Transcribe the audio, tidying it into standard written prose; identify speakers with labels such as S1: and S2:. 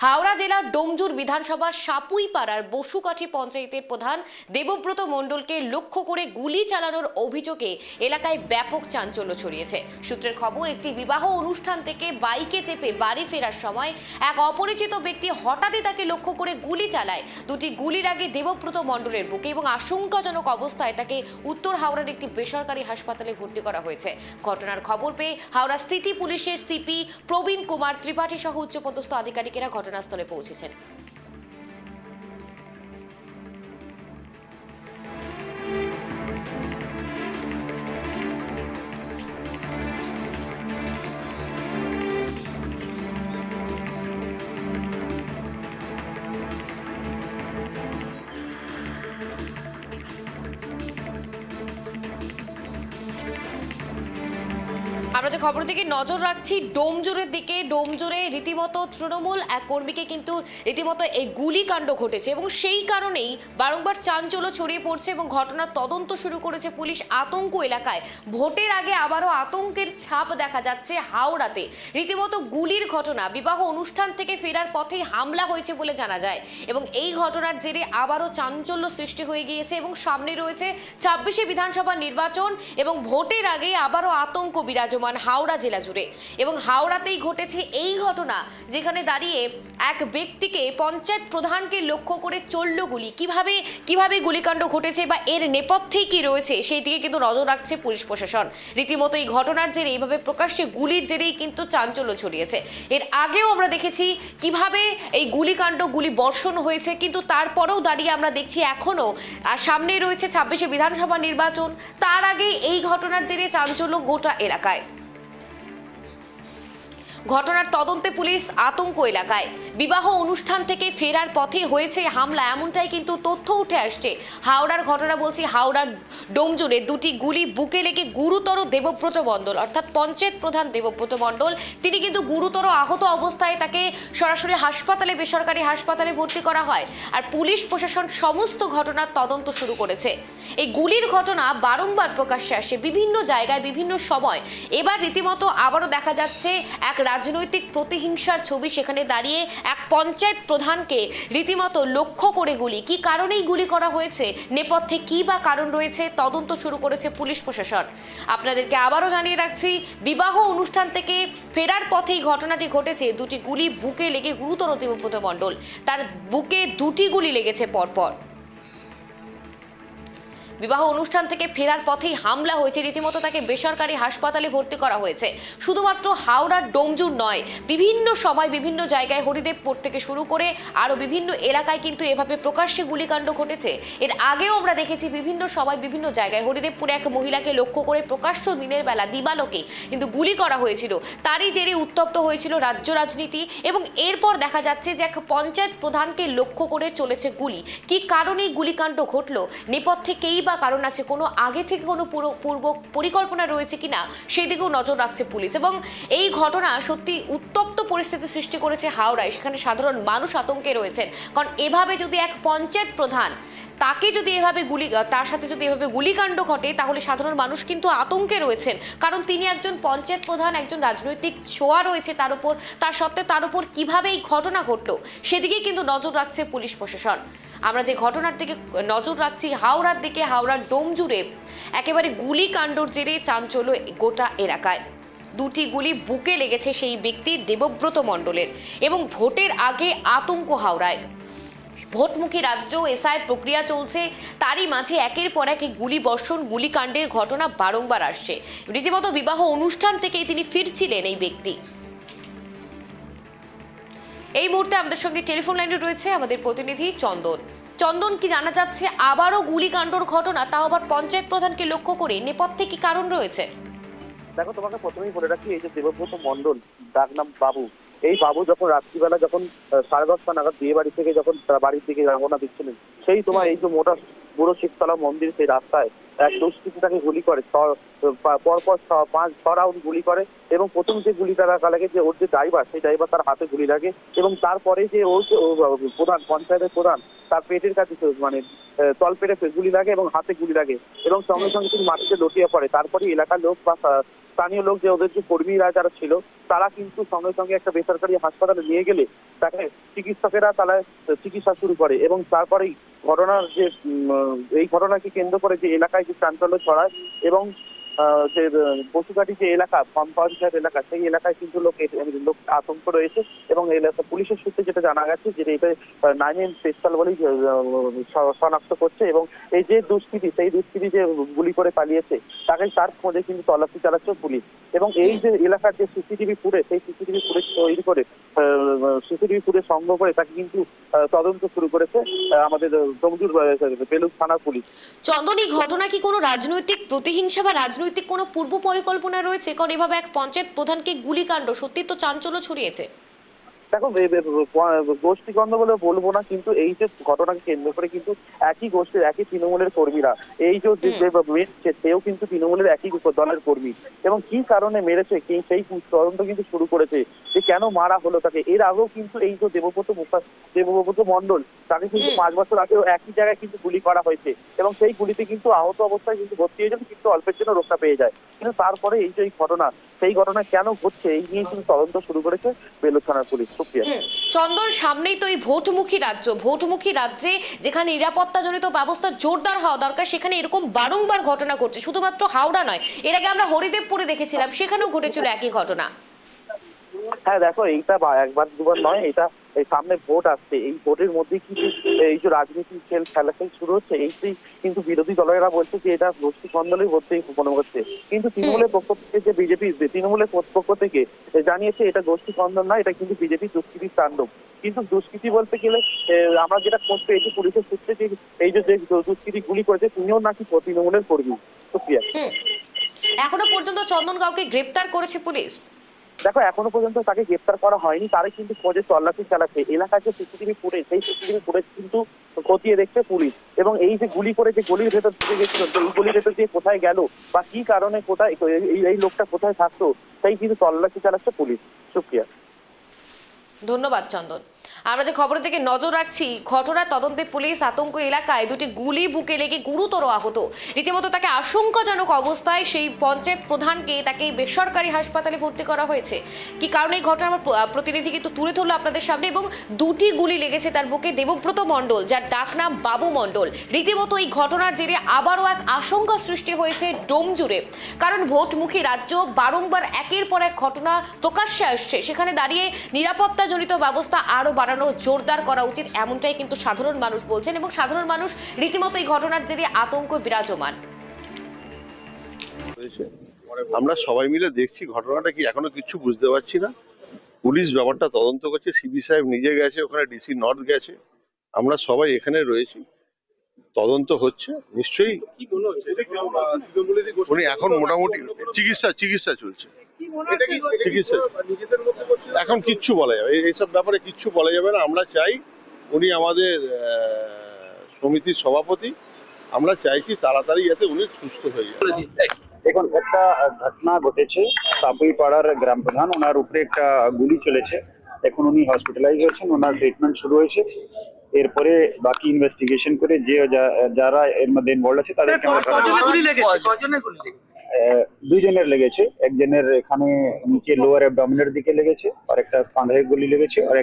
S1: হাওড়া জেলার ডোমজুর বিধানসভার সাপুইপাড়ার বসুকাঠি পঞ্চায়েতের প্রধান দেবব্রত মণ্ডলকে লক্ষ্য করে গুলি চালানোর অভিযোগে এলাকায় ব্যাপক চাঞ্চল্য ছড়িয়েছে। সূত্রের খবর, একটি বিবাহ অনুষ্ঠান থেকে বাইকে চেপে বাড়ি ফেরার সময় এক অপরিচিত ব্যক্তি হঠাৎই তাকে লক্ষ্য করে গুলি চালায়। দুটি গুলির আগে দেবব্রত মণ্ডলের বুকে এবং আশঙ্কাজনক অবস্থায় তাকে উত্তর হাওড়ার একটি বেসরকারি হাসপাতালে ভর্তি করা হয়েছে। ঘটনার খবর পেয়ে হাওড়া সিটি পুলিশের সিপি প্রবীণ কুমার ত্রিপাঠী সহ উচ্চপদস্থ আধিকারিকেরা ঘটনাস্থলে পৌঁছেছেন। আমরা যে খবর দিকে নজর রাখছি ডোমজুরের দিকে, ডোমজুরে রীতিমতো তৃণমূল এক কর্মীকে কিন্তু রীতিমতো এই গুলিকাণ্ড ঘটেছে এবং সেই কারণেই বারংবার চাঞ্চল্য ছড়িয়ে পড়ছে এবং ঘটনার তদন্ত শুরু করেছে পুলিশ। আতঙ্ক এলাকায়, ভোটের আগে আবারও আতঙ্কের ছাপ দেখা যাচ্ছে হাওড়াতে। রীতিমতো গুলির ঘটনা, বিবাহ অনুষ্ঠান থেকে ফেরার পথেই হামলা হয়েছে বলে জানা যায় এবং এই ঘটনার জেরে আবারও চাঞ্চল্য সৃষ্টি হয়ে গিয়েছে এবং সামনে রয়েছে 26শে বিধানসভা নির্বাচন এবং ভোটের আগে আবারও আতঙ্ক বিরাজমান হাওড়া জেলা জুড়ে। এবং হাওড়াতেই ঘটেছে এই ঘটনা, যেখানে দাঁড়িয়ে এক ব্যক্তিকে, পঞ্চায়েত প্রধানকে লক্ষ্য করে চলল গুলি। কিভাবে গুলিকাণ্ড ঘটেছে বা এর নেপথ্যে কি রয়েছে সেই দিকে কিন্তু নজর রাখছে পুলিশ প্রশাসন। রীতিমতো এই ঘটনার জেরে, এইভাবে প্রকাশ্যে গুলির জেরেই কিন্তু চাঞ্চল্য ছড়িয়েছে। এর আগেও আমরা দেখেছি কিভাবে এই গুলিকাণ্ড, গুলি বর্ষণ হয়েছে, কিন্তু তারপরেও দাঁড়িয়ে আমরা দেখছি এখনো সামনে রয়েছে 26শে বিধানসভা নির্বাচন। তার আগে এই ঘটনার জেরে চাঞ্চল্য গোটা এলাকায়। ঘটনার তদন্তে পুলিশ আতঙ্ক এলাকায়। বিবাহ অনুষ্ঠান থেকে ফেরার পথে হয়েছে হামলা, এমনটাই কিন্তু তথ্য উঠে আসছে। হাওড়ার ঘটনা বলছি, হাওড়ার ডোমজুরে দুটি গুলি বুকে লেগে গুরুতর দেবব্রত মণ্ডল, অর্থাৎ পঞ্চায়েত প্রধান দেবব্রত মণ্ডল, তিনি কিন্তু গুরুতর আহত অবস্থায় তাকে সরাসরি হাসপাতালে, বেসরকারি হাসপাতালে ভর্তি করা হয়। আর পুলিশ প্রশাসন সমস্ত ঘটনার তদন্ত শুরু করেছে। এই গুলির ঘটনা বারংবার প্রকাশ্যে আসে বিভিন্ন জায়গায়, বিভিন্ন সময়। এবার রীতিমতো আবারও দেখা যাচ্ছে এক রাজনৈতিক প্রতিহিংসার ছবি। সেখানে দাঁড়িয়ে এক পঞ্চায়েত প্রধানকে রীতিমতো লক্ষ্য করে গুলি। কি কারণেই গুলি করা হয়েছে, নেপথ্যে কি বা কারণ রয়েছে, তদন্ত শুরু করেছে পুলিশ প্রশাসন। আপনাদেরকে আবারও জানিয়ে রাখছি, বিবাহ অনুষ্ঠান থেকে ফেরার পথেই ঘটনাটি ঘটেছে। দুটি গুলি বুকে লেগে গুরুতর দেবব্রত মণ্ডল, তার বুকে দুটি গুলি লেগেছে পরপর। বিবাহ অনুষ্ঠান থেকে ফেরার পথেই হামলা হয়েছে, রীতিমতো তাকে বেসরকারি হাসপাতালে ভর্তি করা হয়েছে। শুধুমাত্র হাওড়ার ডোমজুর নয়, বিভিন্ন সময় বিভিন্ন জায়গায়, হরিদেবপুর থেকে শুরু করে আরও বিভিন্ন এলাকায় কিন্তু এভাবে প্রকাশ্যে গুলিকাণ্ড ঘটেছে। এর আগেও আমরা দেখেছি বিভিন্ন সময় বিভিন্ন জায়গায়, হরিদেবপুরে এক মহিলাকে লক্ষ্য করে প্রকাশ্য দিনের বেলা দিবালোকে কিন্তু গুলি করা হয়েছিল। তারই জেরে উত্তপ্ত হয়েছিল রাজ্য রাজনীতি এবং এরপর দেখা যাচ্ছে যে এক পঞ্চায়েত প্রধানকে লক্ষ্য করে চলেছে গুলি। কি কারণেই গুলিকাণ্ড ঘটলো, নেপথ্যে কেই বা কারণ আছে, কোনো আগে থেকে কোনো পূর্ব পরিকল্পনা রয়েছে কিনা সেদিকেও নজর রাখছে পুলিশ। এবং এই ঘটনা সত্যি উত্তপ্ত পরিস্থিতি সৃষ্টি করেছে হাওড়ায়। সেখানে সাধারণ মানুষ আতঙ্কে রয়েছেন, কারণ এভাবে যদি এক পঞ্চায়েত প্রধান, তাকে যদি এভাবে তার সাথে যদি এভাবে গুলিকাণ্ড ঘটে, তাহলে সাধারণ মানুষ কিন্তু আতঙ্কে রয়েছেন। কারণ তিনি একজন পঞ্চায়েত প্রধান, একজন রাজনৈতিক ছোঁয়া রয়েছে তার উপর, তার সত্ত্বেও তার উপর কীভাবে এই ঘটনা ঘটলো সেদিকে কিন্তু নজর রাখছে পুলিশ প্রশাসন। আমরা যে ঘটনার দিকে নজর রাখছি হাওড়ার দিকে, হাওড়ার ডোমজুরে একেবারে গুলিকাণ্ডর জেরে চাঞ্চল্য গোটা এলাকায়। দুটি গুলি বুকে লেগেছে সেই ব্যক্তির, দেবব্রত মণ্ডলের। এবং ভোটের আগে আতঙ্ক হাওড়ায়। ভোটমুখী রাজ্য, এসআইয়ের প্রক্রিয়া চলছে, তারই মাঝে একের পর এক গুলি বর্ষণ, গুলিকাণ্ডের ঘটনা বারংবার আসছে। রীতিমতো বিবাহ অনুষ্ঠান থেকেই তিনি ফিরছিলেন এই ব্যক্তি। এই মুহূর্তে আমাদের সঙ্গে টেলিফোন লাইনে রয়েছে আমাদের প্রতিনিধি চন্দন। চন্দন, কি জানা যাচ্ছে আবারও গুলিকাণ্ডর ঘটনা, তাও আবার পঞ্চায়েত প্রধানকে লক্ষ্য করে, নেপথ্যে কি কারণ রয়েছে?
S2: দেখো, তোমাকে প্রথমেই বলে রাখি, এই যে দেবব্রত মণ্ডল, ডাক নাম বাবু, এই বাবু যখন রাত্রিবেলা, যখন 10:30 নাগাদ বিয়ে বাড়ি থেকে যখন বাড়ির দিকে রওনা দিচ্ছিলেন, সেই তোমার এই যে মোটা বুড়ো শিবতলা মন্দির, সেই রাস্তায় এক দুষ্কৃতী তাকে গুলি করে, পরপর 5-6 রাউন্ড গুলি করে এবং প্রথম যে গুলিটা লাগে যে ওর যে ড্রাইভার, সেই ড্রাইভার তার হাতে গুলি লাগে এবং তারপরে যে ওর প্রধান, পঞ্চায়েতের প্রধান, তার পেটের কাছে মানে তল পেটে গুলি লাগে এবং হাতে গুলি লাগে এবং সঙ্গে সঙ্গে তিনি মাটিতে লটিয়ে পড়ে। তারপরে এলাকার লোক বা স্থানীয় লোক যে ওদের যে কর্মীরা যারা ছিল তারা কিন্তু সঙ্গে সঙ্গে একটা বেসরকারি হাসপাতালে নিয়ে গেলে তাকে চিকিৎসকেরা তারা চিকিৎসা শুরু করে এবং তারপরেই ঘটনার যে এই ঘটনাকে কেন্দ্র করে যে এলাকায় যে চাঞ্চল্য ছড়ায় এবং যে পশুঘাটি যে এলাকা, পঞ্চায়েত এলাকা, সেই এলাকায় কিন্তু লোক আতঙ্ক রয়েছে এবং এলাকা পুলিশের সূত্রে যেটা জানা গেছে যে এটা 9M পেস্টাল বলেই শনাক্ত করছে এবং এই যে দুষ্কৃতী, সেই দুষ্কৃতী যে গুলি করে পালিয়েছে তার খোঁজে কিন্তু তল্লাশি চালাচ্ছে পুলিশ এবং এই যে এলাকার যে সিসিটিভি ফুটেজ, সেই সিসিটিভি ফুটেজ তৈরি করে সিসিটিভি ফুটেজ সংগ্রহ করে তাকে কিন্তু তদন্ত শুরু করেছে আমাদের ডোমজুর বেলুর থানার পুলিশ।
S1: চন্দন, এই ঘটনা কি কোনো রাজনৈতিক প্রতিহিংসা বা রাজনৈতিক কোনো পূর্ব পরিকল্পনা রয়েছে? কারণ এভাবে এক পঞ্চায়েত প্রধানকে গুলিকাণ্ড সত্যি তো চাঞ্চল্য ছড়িয়েছে।
S2: দেখো, গোষ্ঠী গন্ধ বলে বলবো না, কিন্তু এই যে ঘটনাকে কেন্দ্র করে কিন্তু একই গোষ্ঠীর, একই তৃণমূলের কর্মীরা, এই যে মেরেছে সেও কিন্তু তৃণমূলের একই দলের কর্মী এবং কি কারণে মেরেছে সেই তদন্ত কিন্তু শুরু করেছে যে কেন মারা হলো তাকে। এর আগেও কিন্তু এই যে দেবব্রত মণ্ডল, তাকে কিন্তু 5 বছর আগেও একই জায়গায় কিন্তু গুলি করা হয়েছে এবং সেই গুলিতে কিন্তু আহত অবস্থায় কিন্তু ভর্তি হয়ে যায়, কিন্তু অল্পের জন্য রক্ষা পেয়ে যায়। কিন্তু তারপরে এই যে ঘটনা, সেই ঘটনা কেন ঘটছে এই নিয়ে কিন্তু তদন্ত শুরু করেছে বেলুর থানার পুলিশ।
S1: চন্দন, সামনেই তো এই ভোটমুখী রাজ্যে যেখানে নিরাপত্তাজনিত ব্যবস্থা জোরদার হওয়া দরকার, সেখানে এরকম বারংবার ঘটনা ঘটছে। শুধুমাত্র হাওড়া নয়, এর আগে আমরা হরিদেবপুরে দেখেছিলাম, সেখানেও ঘটেছিল একই ঘটনা।
S2: হ্যাঁ দেখো, এইটা একবার দুবার নয়, এটা এই সামনে ভোট আসছে, এই ভোটের মধ্যে কিন্তু এই যে রাজনীতির খেলা শুরু হচ্ছে, এইটাই কিন্তু বিরোধী দলেরা বলছে যে এটা গোষ্ঠী কন্দলের মধ্যেই মনে হচ্ছে, কিন্তু তৃণমূলের পক্ষ থেকে যে বিজেপি, তৃণমূলের পক্ষ থেকে জানিয়েছে এটা গোষ্ঠী কন্দল না, এটা কিন্তু বিজেপি দুষ্কৃতির তাণ্ডব। কিন্তু দুষ্কৃতি বলতে গেলে আমরা যেটা খোঁজ পেয়েছি পুলিশের সূত্রে যে এই যে দুষ্কৃতি গুলি করেছে তিনিও নাকি তৃণমূলের কর্মী। সুপ্রিয়া,
S1: এখনো পর্যন্ত চন্দন কাউকে গ্রেপ্তার করেছে পুলিশ?
S2: দেখো, এখনো পর্যন্ত তাকে গ্রেপ্তার করা হয়নি, তারা কিন্তু খোঁজে তল্লাশি চালাচ্ছে। এলাকার যে সিসিটিভি ফুটেজ, সেই সিসিটিভি ফুটেজ কিন্তু খতিয়ে দেখছে পুলিশ এবং এই যে গুলি করে যে গলির ভেতর দিয়ে গেছিল, এই গলির ভেতর দিয়ে কোথায় গেল বা কি কারণে কোথায় এই লোকটা কোথায় থাকতো, সেই কিন্তু তল্লাশি চালাচ্ছে পুলিশ। সুপ্রিয়া,
S1: ধন্যবাদ চন্দন। আমরা যে খবরের দিকে নজর রাখছি, ঘটনার তদন্তে পুলিশ আতঙ্ক এলাকায় দুটি গুলি বুকে লেগে গুরুতর আহত, রীতিমতো তাকে আশঙ্কাজনক অবস্থায় সেই পঞ্চায়েত প্রধানকে তাকে বেসরকারি হাসপাতালে ভর্তি করা হয়েছে। কি কারণে এই ঘটনা আমার প্রতিনিধি কিন্তু তুলে ধরলো আপনাদের সামনে এবং দুটি গুলি লেগেছে তার বুকে। দেবব্রত মণ্ডল, যার ডাকনাম বাবু মণ্ডল, রীতিমতো এই ঘটনার জেরে আবারও এক আশঙ্কা সৃষ্টি হয়েছে ডোমজুড়ে। কারণ ভোটমুখী রাজ্য, বারংবার একের পর এক ঘটনা প্রকাশ্যে আসছে, সেখানে দাঁড়িয়ে নিরাপত্তাজনিত ব্যবস্থা আরও জোরদার করা উচিত, এমনটাই কিন্তু সাধারণ মানুষ বলছেন এবং সাধারণ মানুষ রীতিমতো এই ঘটনার জেরে আতঙ্ক বিরাজমান।
S3: আমরা সবাই মিলে দেখছি ঘটনাটা কি, এখনো কিছু বুঝতে পারছি না। পুলিশ ব্যাপারটা তদন্ত করছে, সিবি সাহেব নিজে গেছে ওখানে, ডিসি নর্থ গেছে, আমরা সবাই এখানে রয়েছি, তদন্ত হচ্ছে। নিশ্চয়ই উনি এখন মোটামুটি চিকিৎসা চলছে। এখন কিচ্ছু বলা যাবে, এইসব ব্যাপারে কিচ্ছু বলা যাবে না। আমরা চাই, উনি আমাদের সমিতির সভাপতি, আমরা চাইছি তাড়াতাড়ি যাতে উনি সুস্থ হয়ে যায়।
S4: এখন একটা ঘটনা ঘটেছে, সাপুই পাড়ার গ্রাম প্রধান, ওনার উপরে একটা গুলি চলেছে, এখন উনি হসপিটালাইজ হয়েছেন, ওনার ট্রিটমেন্ট শুরু হয়েছে। এরপরে বাকি ইনভেস্টিগেশন করে যে যারা এর মধ্যে ইনভলভ আছে তাদেরকে দুইজনের লেগেছে, একজনের এখানে নিচে লোয়ার অ্যাবডোমিনের দিকে লেগেছে আর একটা কাঁধে গুলি লেগেছে আর